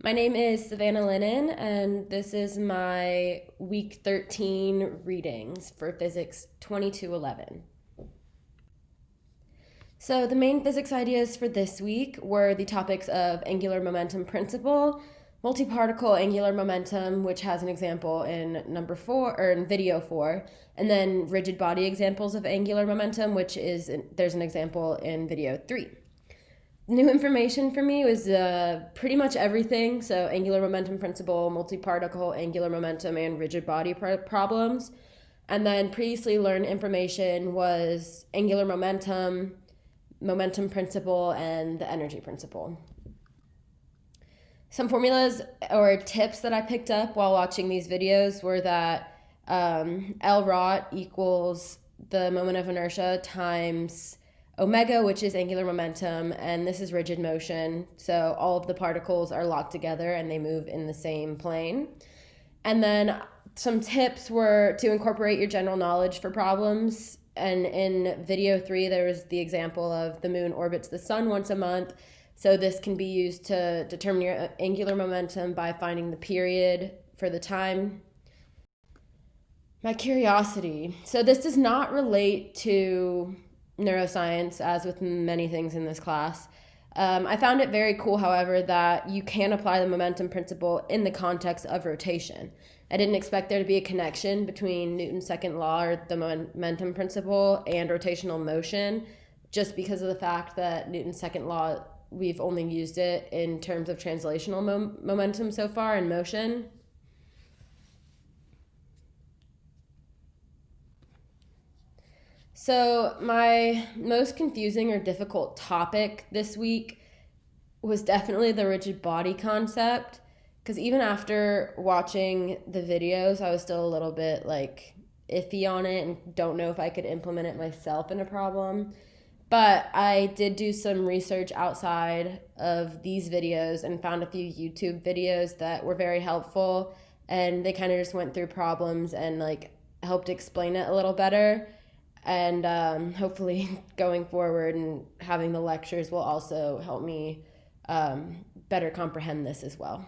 My name is Savannah Lennon, and this is my week 13 readings for Physics 2211. So, the main physics ideas for this week were the topics of angular momentum principle, multiparticle angular momentum, which has an example in number 4 or in video 4, and then rigid body examples of angular momentum, which is there's an example in video 3. New information for me was pretty much everything. So, angular momentum principle, multi-particle angular momentum, and rigid body problems. And then previously learned information was angular momentum, momentum principle, and the energy principle. Some formulas or tips that I picked up while watching these videos were that L rot equals the moment of inertia times omega, which is angular momentum, and this is rigid motion. So all of the particles are locked together and they move in the same plane. And then some tips were to incorporate your general knowledge for problems. And in video 3, there was the example of the moon orbits the sun once a month. So this can be used to determine your angular momentum by finding the period for the time. My curiosity. So this does not relate to neuroscience, as with many things in this class. I found it very cool, however, that you can apply the momentum principle in the context of rotation. I didn't expect there to be a connection between Newton's second law, or the momentum principle, and rotational motion, just because of the fact that Newton's second law, we've only used it in terms of translational momentum so far in motion. So, my most confusing or difficult topic this week was definitely the rigid body concept. Because even after watching the videos, I was still a little bit iffy on it and don't know if I could implement it myself in a problem. But I did do some research outside of these videos and found a few YouTube videos that were very helpful. And they kind of just went through problems and helped explain it a little better. And hopefully going forward and having the lectures will also help me better comprehend this as well.